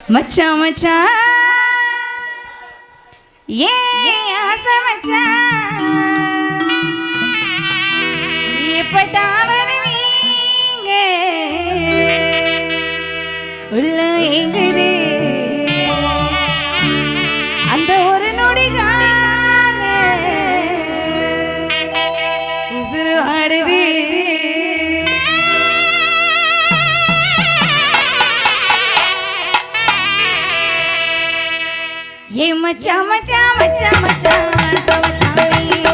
மச்சான் மச்சான் ஏ ஆசை மச்சான் இப்பதான் வருவீங்க உள்ள எங்குது அந்த ஒரு நொடிக்காக உசுறு வாடுது ये मचा मचा मचा मचा मचा